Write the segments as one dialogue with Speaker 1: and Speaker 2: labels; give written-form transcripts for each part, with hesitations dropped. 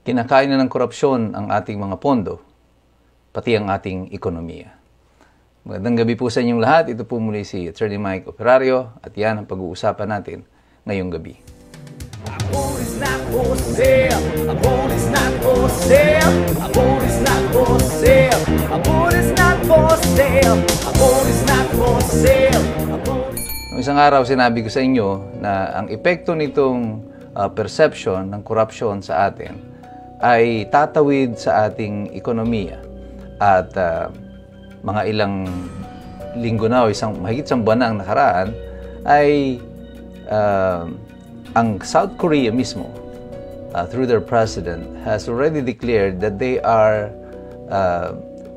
Speaker 1: Kinakain na ng korupsyon ang ating mga pondo, pati ang ating ekonomiya. Magandang gabi po sa inyong lahat. Ito po muli si Attorney Mike Operario at yan ang pag-uusapan natin ngayong gabi. Noong isang araw sinabi ko sa inyo na ang epekto nitong perception ng korupsyon sa atin ay tatawid sa ating ekonomiya at mga ilang linggo na o mahigit isang buwan na ang nakaraan ay ang South Korea mismo through their president has already declared that they are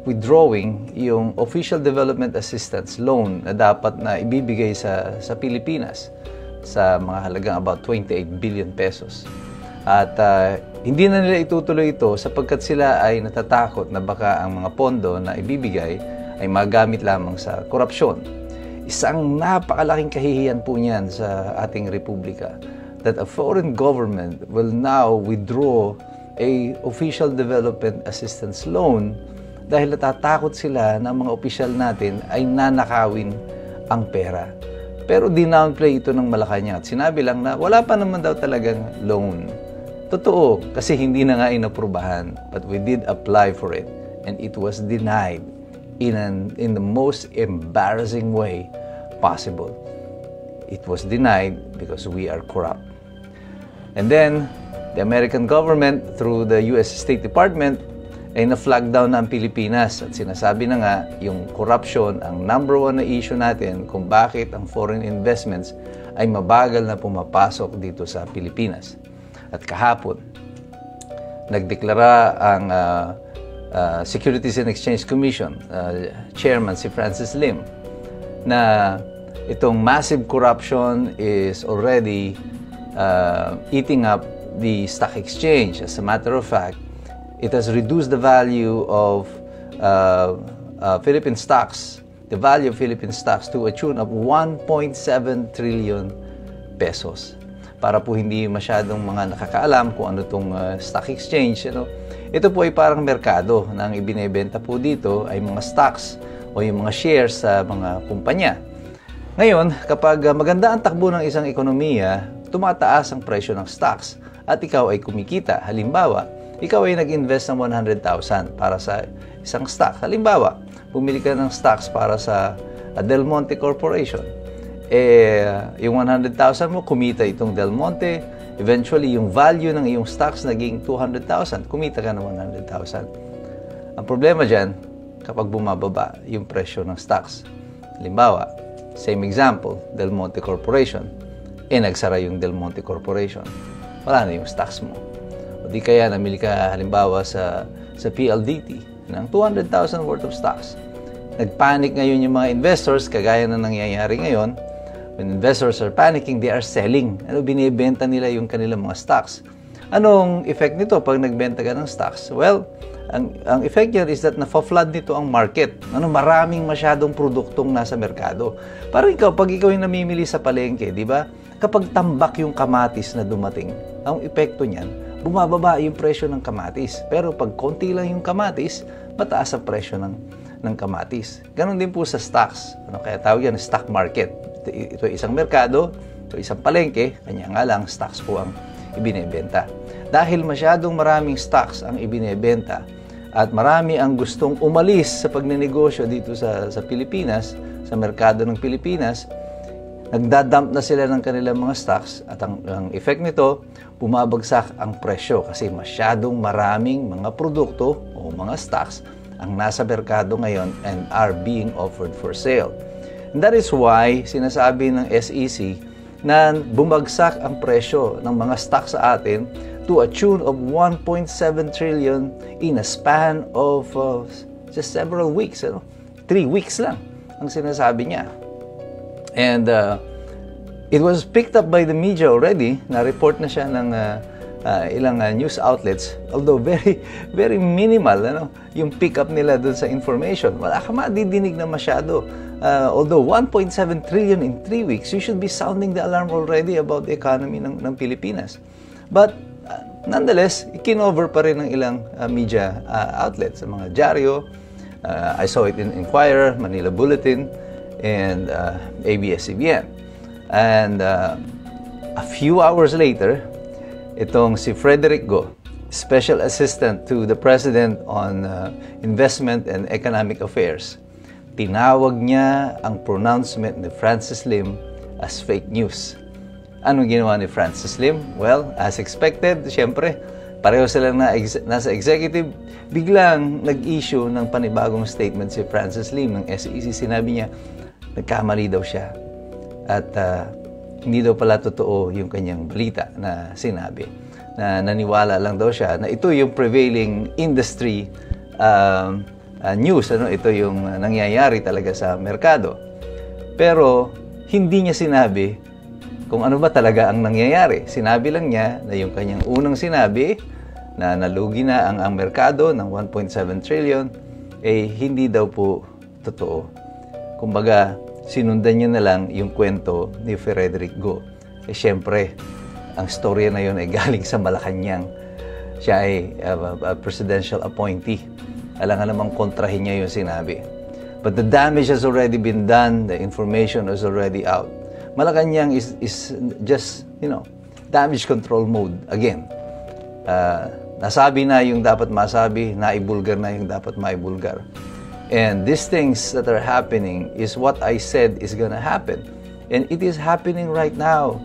Speaker 1: withdrawing yung official development assistance loan na dapat na ibibigay sa Pilipinas sa mga halagang about 28 billion pesos. At hindi na nila itutuloy ito sapagkat sila ay natatakot na baka ang mga pondo na ibibigay ay magamit lamang sa korupsyon. Isang napakalaking kahihiyan po niyan sa ating republika that a foreign government will now withdraw a official development assistance loan dahil natatakot sila na mga opisyal natin ay nanakawin ang pera. Pero dinownplay ito ng Malacanang at sinabi lang na wala pa naman daw talagang loan. Totoo, kasi hindi na nga inaprubahan, but we did apply for it and it was denied in the most embarrassing way possible. It was denied because we are corrupt. And then, the American government, through the US State Department, ay na-flag down na ang Pilipinas at sinasabi na nga yung corruption ang number one na issue natin kung bakit ang foreign investments ay mabagal na pumapasok dito sa Pilipinas. At kahapon, nagdeklara ang Securities and Exchange Commission, Chairman si Francis Lim, na itong massive corruption is already eating up the stock exchange. As a matter of fact, it has reduced the value of Philippine stocks, the value of Philippine stocks to a tune of 1.7 trillion pesos. Para po hindi masyadong mga nakakaalam kung ano itong stock exchange, ito po ay parang merkado na ang ibinebenta po dito ay mga stocks o yung mga shares sa mga kumpanya. Ngayon, kapag maganda ang takbo ng isang ekonomiya, tumataas ang presyo ng stocks at ikaw ay kumikita. Halimbawa, ikaw ay nag-invest ng 100,000 para sa isang stock. Halimbawa, bumili ka ng stocks para sa Del Monte Corporation. Yung 100,000 mo, kumita itong Del Monte. Eventually, yung value ng iyong stocks naging 200,000. Kumita ka ng 100,000. Ang problema dyan, kapag bumababa yung presyo ng stocks. Halimbawa, same example, Del Monte Corporation. Nagsara yung Del Monte Corporation. Wala na yung stocks mo. O di kaya namili ka halimbawa sa PLDT ng 200,000 worth of stocks. Nagpanic ngayon yung mga investors, kagaya na nangyayari ngayon. When investors are panicking, they are selling. Binibenta nila yung kanilang mga stocks. Anong effect nito pag nagbenta ka ng stocks? Well, ang effect niya is that na-flood nito ang market. Maraming masyadong produktong nasa merkado. Parang pag ikaw yung namimili sa palengke, di ba? Kapag tambak yung kamatis na dumating, ang epekto niyan, bumababa yung presyo ng kamatis. Pero pag konti lang yung kamatis, mataas ang presyo ng kamatis. Ganon din po sa stocks. Kaya tawag yan, stock market. Ito ay isang merkado, ito ay isang palengke, kanya nga lang, stocks po ang ibinebenta. Dahil masyadong maraming stocks ang ibinebenta at marami ang gustong umalis sa pagnenegosyo dito sa Pilipinas, sa merkado ng Pilipinas, nagdadump na sila ng kanilang mga stocks at ang effect nito, bumabagsak ang presyo kasi masyadong maraming mga produkto o mga stocks ang nasa merkado ngayon and are being offered for sale. And that is why sinasabi ng SEC na bumagsak ang presyo ng mga stocks sa atin to a tune of 1.7 trillion in a span of just several weeks. 3 weeks lang ang sinasabi niya. And it was picked up by the media already. Na-report na siya ng ilang news outlets. Although very minimal yung pick up nila dun sa information. Wala ka madidinig na masyado. Although 1.7 trillion in 3 weeks, you should be sounding the alarm already about the economy ng Pilipinas. But Nonetheless, ikinover pa rin ng ilang media outlets, sa mga dyaryo. I saw it in Inquirer, Manila Bulletin, and ABS-CBN. And a few hours later, itong si Frederick Go, Special Assistant to the President on Investment and Economic Affairs, tinawag niya ang pronouncement ni Francis Lim as fake news. Anong ginawa ni Francis Lim? Well, as expected, siyempre, pareho silang nasa executive. Biglang nag-issue ng panibagong statement si Francis Lim ng SEC. Sinabi niya, nagkamali daw siya. At hindi daw pala totoo yung kanyang balita na sinabi. Na naniwala lang daw siya na ito yung prevailing industry news. Ito yung nangyayari talaga sa merkado. Pero hindi niya sinabi kung ano ba talaga ang nangyayari. Sinabi lang niya na yung kanyang unang sinabi na nalugi na ang merkado ng 1.7 trillion, hindi daw po totoo. Kumbaga, sinundan niya na lang yung kwento ni Frederick Go. Siyempre, ang storya na yun ay galing sa Malacanang. Siya ay a presidential appointee. Alangan namang kontrahin niya yung sinabi. But the damage has already been done. The information is already out. Malacanang is just, damage control mode. Again, nasabi na yung dapat masabi, naibulgar na yung dapat maibulgar. And these things that are happening is what I said is gonna happen. And it is happening right now.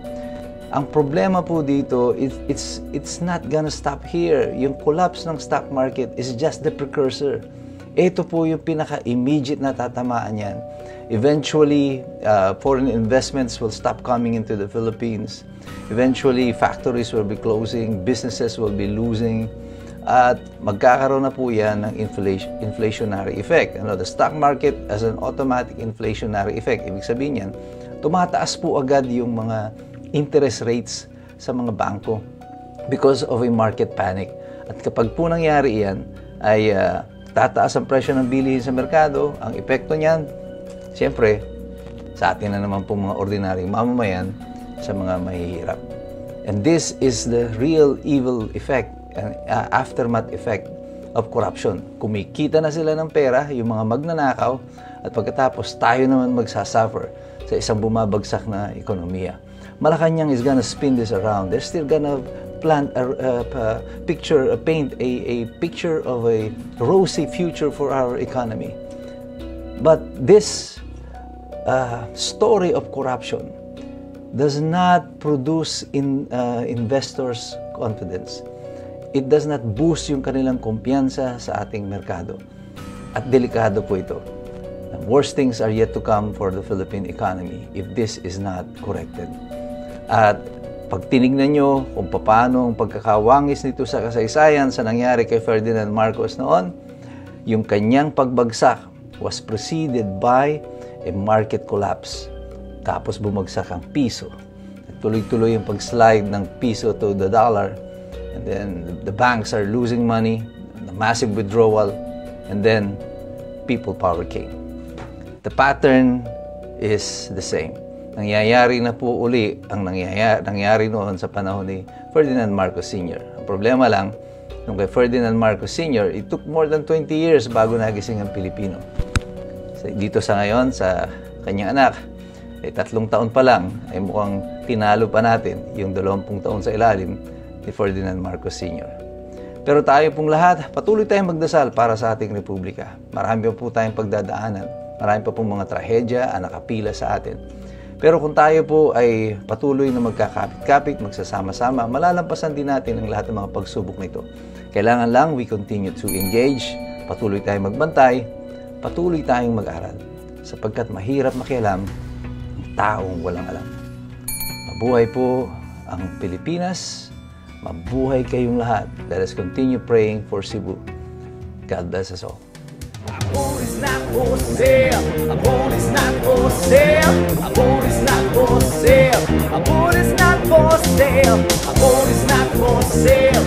Speaker 1: Ang problema po dito, it's not gonna stop here. Yung collapse ng stock market is just the precursor. Ito po yung pinaka-immediate na tatamaan yan. Eventually, foreign investments will stop coming into the Philippines. Eventually, factories will be closing, businesses will be losing, at magkakaroon na po yan ng inflationary effect. The stock market as an automatic inflationary effect. Ibig sabihin yan, tumataas po agad yung mga interest rates sa mga bangko because of a market panic. At kapag po nangyari yan, ay tataas ang presyo ng bilihin sa merkado. Ang epekto niyan, siyempre, sa atin na naman po mga ordinaryong mamamayan, sa mga mahihirap. And this is the real evil effect, aftermath effect of corruption. Kumikita na sila ng pera, yung mga magnanakaw, at pagkatapos tayo naman magsasuffer sa isang bumabagsak na ekonomiya. Malacanang is gonna spin this around. They're still gonna paint a picture of a rosy future for our economy. But this story of corruption does not produce investors' confidence. It does not boost yung kanilang kumpiyansa sa ating merkado. At delikado po ito. The worst things are yet to come for the Philippine economy if this is not corrected. At pag tinignan nyo kung paano ang pagkakawangis nito sa kasaysayan sa nangyari kay Ferdinand Marcos noon, yung kanyang pagbagsak was preceded by a market collapse. Tapos bumagsak ang piso. Tuloy-tuloy yung pag-slide ng piso to the dollar. And then the banks are losing money, the massive withdrawal, and then people power came. The pattern is the same. Nangyayari na po uli ang nangyari noon sa panahon ni Ferdinand Marcos Sr. Ang problema lang, nung kay Ferdinand Marcos Sr., it took more than 20 years bago nagising ang Pilipino. Dito sa ngayon, sa kanyang anak, 3 taon pa lang, ay mukhang tinalo pa natin yung 20 taon sa ilalim ni Ferdinand Marcos Sr. Pero tayo pong lahat, patuloy tayong magdasal para sa ating republika. Marami pa po tayong pagdadaanan. Marami pa pong mga trahedya ang nakapila sa atin. Pero kung tayo po ay patuloy na magkakapit-kapit, magsasama-sama, malalampasan din natin ang lahat ng mga pagsubok nito. Kailangan lang we continue to engage, patuloy tayong magbantay, patuloy tayong mag-aral. Sapagkat mahirap makialam ang taong walang alam. Mabuhay po ang Pilipinas, mabuhay kayong lahat. Let us continue praying for Cebu. God bless us all.
Speaker 2: Abon is not for sale. Abon is not for sale. Abon is not for sale. Abon is not for sale. Abon is not for sale.